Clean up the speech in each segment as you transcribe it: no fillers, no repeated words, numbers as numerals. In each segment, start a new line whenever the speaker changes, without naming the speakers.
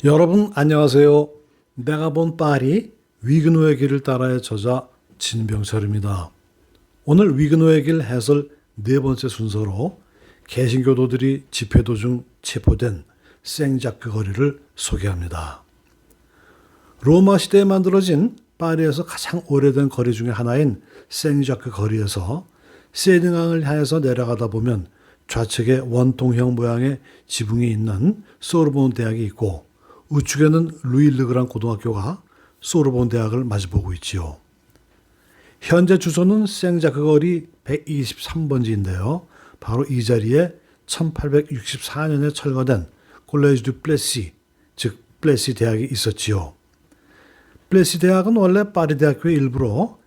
여러분 안녕하세요. 내가 본 파리 위그노의 길을 따라의 저자 진병철입니다. 오늘 위그노의 길 해설 네 번째 순서로 개신교도들이 집회 도중 체포된 생자크 거리를 소개합니다. 로마 시대에 만들어진 파리에서 가장 오래된 거리 중에 하나인 생자크 거리에서 세느강을 향해서 내려가다 보면 좌측에 원통형 모양의 지붕이 있는 소르본 대학이 있고 우측에는 루이 르그랑 고등학교가 소르본 대학을 마주보고 있지요. 현재 주소는 생자크 거리 123번지인데요. 바로 이 자리에 1864년에 철거된 콜레지 두 플레시, 즉 플레시 대학이 있었지요. 플레시 대학은 원래 파리 대학교의 일부로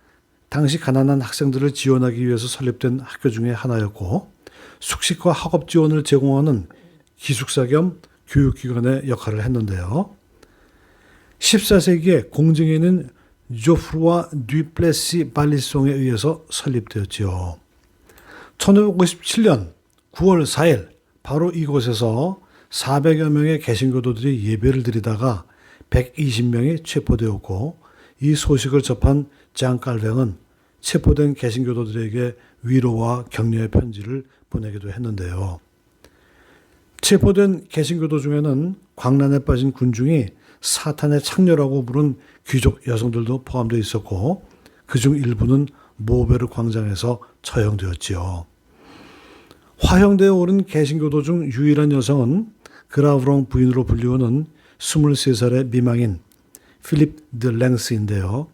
당시 가난한 학생들을 지원하기 위해서 설립된 학교 중에 하나였고 숙식과 학업 지원을 제공하는 기숙사 겸 교육기관의 역할을 했는데요. 14세기에 공증인인 조프루아 듀 플레시 발리송에 의해서 설립되었지요. 1557년 9월 4일 바로 이곳에서 400여 명의 개신교도들이 예배를 드리다가 120명이 체포되었고 이 소식을 접한 장깔뱅은 체포된 개신교도들에게 위로와 격려의 편지를 보내기도 했는데요. 체포된 개신교도 중에는 광란에 빠진 군중이 사탄의 창녀라고 부른 귀족 여성들도 포함되어 있었고 그중 일부는 모베르 광장에서 처형되었지요. 화형대에 오른 개신교도 중 유일한 여성은 그라브롱 부인으로 불리우는 23살의 미망인 필립 드 랭스인데요.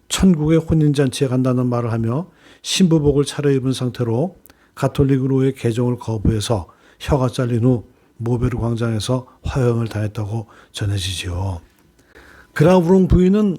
천국의 혼인잔치에 간다는 말을 하며 신부복을 차려입은 상태로 가톨릭으로의 개종을 거부해서 혀가 잘린 후 모베르 광장에서 화형을 당했다고 전해지지요. 그라브롱 부인은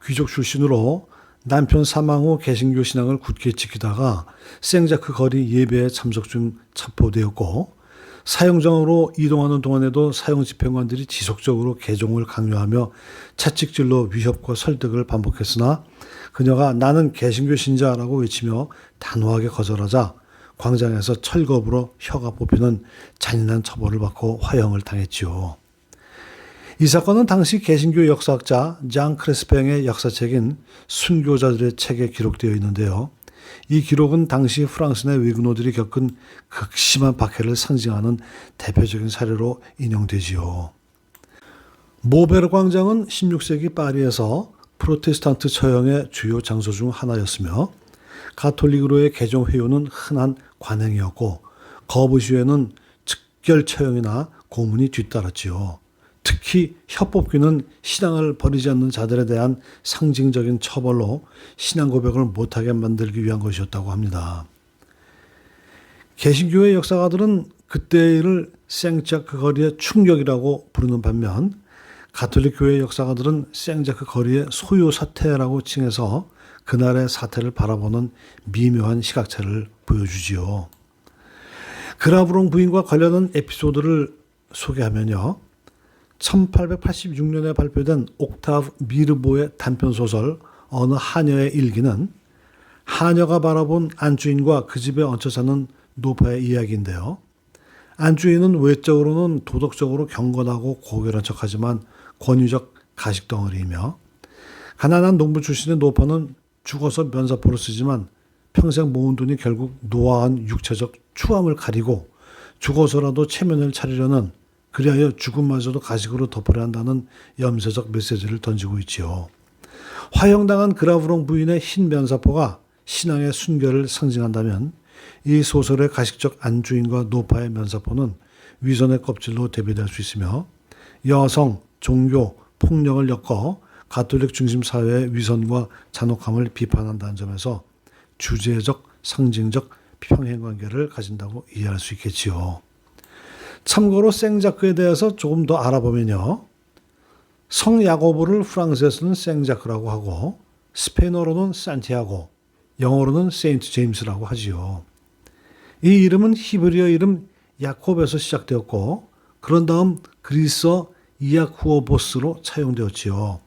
귀족 출신으로 남편 사망 후 개신교 신앙을 굳게 지키다가 생자크 거리 예배에 참석 중 체포되었고 사형장으로 이동하는 동안에도 사형 집행관들이 지속적으로 개종을 강요하며 채찍질로 위협과 설득을 반복했으나 그녀가 나는 개신교 신자라고 외치며 단호하게 거절하자 광장에서 철겁으로 혀가 뽑히는 잔인한 처벌을 받고 화형을 당했지요. 이 사건은 당시 개신교 역사학자 장 크레스팽의 역사책인 순교자들의 책에 기록되어 있는데요. 이 기록은 당시 프랑스 내 위그노들이 겪은 극심한 박해를 상징하는 대표적인 사례로 인용되지요. 모베르 광장은 16세기 파리에서 프로테스탄트 처형의 주요 장소 중 하나였으며 가톨릭으로의 개종 회유는 흔한 관행이었고 거부 시에는 즉결 처형이나 고문이 뒤따랐지요. 특히 혀뽑기는 신앙을 버리지 않는 자들에 대한 상징적인 처벌로 신앙 고백을 못하게 만들기 위한 것이었다고 합니다. 개신교의 역사가들은 그때의 일을 생자크 거리의 충격이라고 부르는 반면 가톨릭 교회의 역사가들은 생자크 거리의 소요 사태라고 칭해서 그날의 사태를 바라보는 미묘한 시각차를 보여주지요. 그라브롱 부인과 관련한 에피소드를 소개하면요. 1886년에 발표된 옥타브 미르보의 단편소설 어느 하녀의 일기는 하녀가 바라본 안주인과 그 집에 얹혀 사는 노파의 이야기인데요. 안주인은 외적으로는 도덕적으로 경건하고 고결한 척하지만 권위적 가식덩어리이며 가난한 농부 출신의 노파는 죽어서 면사포를 쓰지만 평생 모은 돈이 결국 노화한 육체적 추함을 가리고 죽어서라도 체면을 차리려는 그리하여 죽음마저도 가식으로 덮으려 한다는 염세적 메시지를 던지고 있지요. 화형당한 그라브롱 부인의 흰 면사포가 신앙의 순결을 상징한다면 이 소설의 가식적 안주인과 노파의 면사포는 위선의 껍질로 대비될 수 있으며 여성, 종교, 폭력을 엮어 가톨릭 중심 사회의 위선과 잔혹함을 비판한다는 점에서 주제적, 상징적 평행관계를 가진다고 이해할 수 있겠지요. 참고로 생자크에 대해서 조금 더 알아보면요. 성 야고보를 프랑스에서는 생자크라고 하고 스페인어로는 산티아고, 영어로는 세인트 제임스라고 하지요. 이 이름은 히브리어 이름 야콥에서 시작되었고 그런 다음 그리스어 이아쿠오보스로 차용되었지요.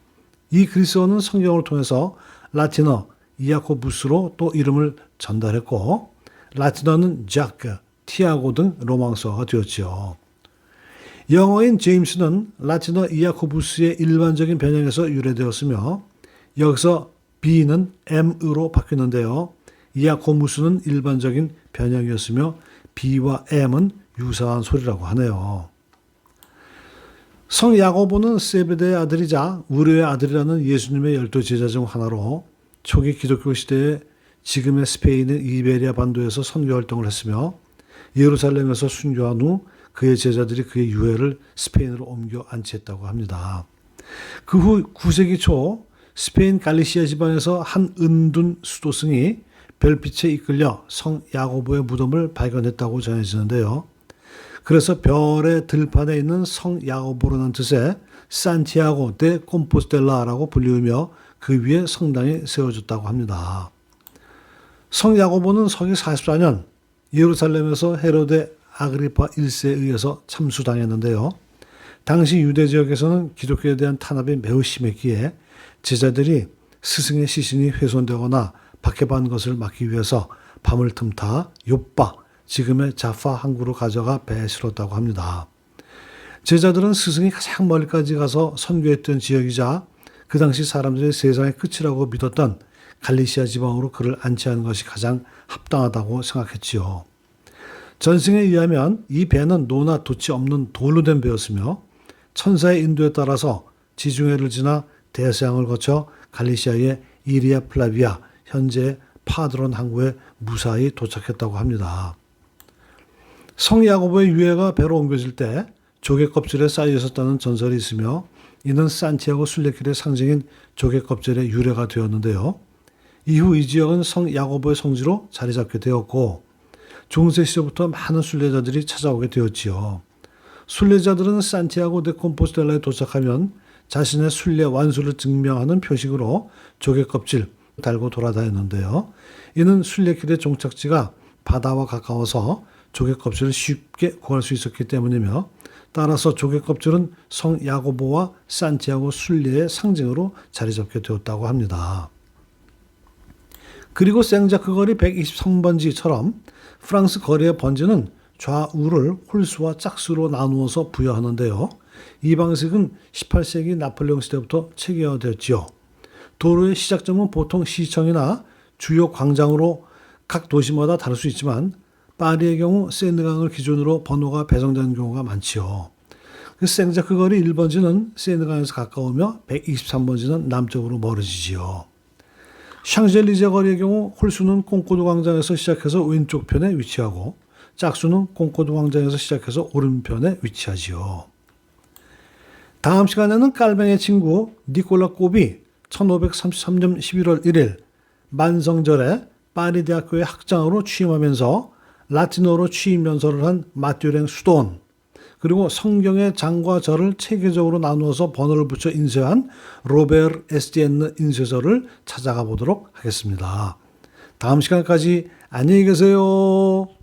이 그리스어는 성경을 통해서 라틴어 이아코부스로 또 이름을 전달했고 라틴어는 자크, 티아고 등 로망서가 되었지요. 영어인 제임스는 라틴어 이아코부스의 일반적인 변형에서 유래되었으며 여기서 B는 M으로 바뀌는데요. 이아코무스는 일반적인 변형이었으며 B와 M은 유사한 소리라고 하네요. 성 야고보는 세베대의 아들이자 우르의 아들이라는 예수님의 12제자 중 하나로 초기 기독교 시대에 지금의 스페인의 이베리아 반도에서 선교 활동을 했으며 예루살렘에서 순교한 후 그의 제자들이 그의 유해를 스페인으로 옮겨 안치했다고 합니다. 그 후 9세기 초 스페인 갈리시아 지방에서 한 은둔 수도승이 별빛에 이끌려 성 야고보의 무덤을 발견했다고 전해지는데요. 그래서 별의 들판에 있는 성 야고보라는 뜻의 산티아고 데 콤포스텔라라고 불리우며 그 위에 성당이 세워졌다고 합니다. 성 야고보는 서기 44년 예루살렘에서 헤로데 아그리파 1세에 의해서 참수당했는데요. 당시 유대 지역에서는 기독교에 대한 탄압이 매우 심했기에 제자들이 스승의 시신이 훼손되거나 박해받은 것을 막기 위해서 밤을 틈타 요빠, 지금의 자파 항구로 가져가 배에 실었다고 합니다. 제자들은 스승이 가장 멀리까지 가서 선교했던 지역이자 그 당시 사람들이 세상의 끝이라고 믿었던 갈리시아 지방으로 그를 안치하는 것이 가장 합당하다고 생각했지요. 전승에 의하면 이 배는 노나 돛이 없는 돌로 된 배였으며 천사의 인도에 따라서 지중해를 지나 대서양을 거쳐 갈리시아의 이리아 플라비아, 현재 파드론 항구에 무사히 도착했다고 합니다. 성 야고보의 유해가 배로 옮겨질 때 조개 껍질에 쌓여 있었다는 전설이 있으며 이는 산티아고 순례길의 상징인 조개 껍질의 유래가 되었는데요. 이후 이 지역은 성 야고보의 성지로 자리 잡게 되었고 중세 시대부터 많은 순례자들이 찾아오게 되었지요. 순례자들은 산티아고 데 콤포스텔라에 도착하면 자신의 순례 완수를 증명하는 표식으로 조개 껍질 달고 돌아다녔는데요. 이는 순례길의 종착지가 바다와 가까워서 조개 껍질을 쉽게 구할 수 있었기 때문이며 따라서 조개 껍질은 성 야고보와 산티아고 순례의 상징으로 자리 잡게 되었다고 합니다. 그리고 생자크 거리 123번지처럼 프랑스 거리의 번지는 좌우를 홀수와 짝수로 나누어서 부여하는데요. 이 방식은 18세기 나폴레옹 시대부터 체계화되었지요. 도로의 시작점은 보통 시청이나 주요 광장으로 각 도시마다 다를 수 있지만 파리의 경우 세느강을 기준으로 번호가 배정되는 경우가 많지요. 생자크 거리 1번지는 세느강에서 가까우며 123번지는 남쪽으로 멀어지지요. 샹젤리제 거리의 경우 홀수는 콩코드 광장에서 시작해서 왼쪽 편에 위치하고 짝수는 콩코드 광장에서 시작해서 오른편에 위치하지요. 다음 시간에는 깔뱅의 친구 니콜라 꼽이 1533년 11월 1일 만성절에 파리 대학교의 학장으로 취임하면서 라틴어로 취임 연설을 한 마튜랭 수돈, 그리고 성경의 장과 절을 체계적으로 나누어서 번호를 붙여 인쇄한 로베르 에스티엔느 인쇄소를 찾아가 보도록 하겠습니다. 다음 시간까지 안녕히 계세요.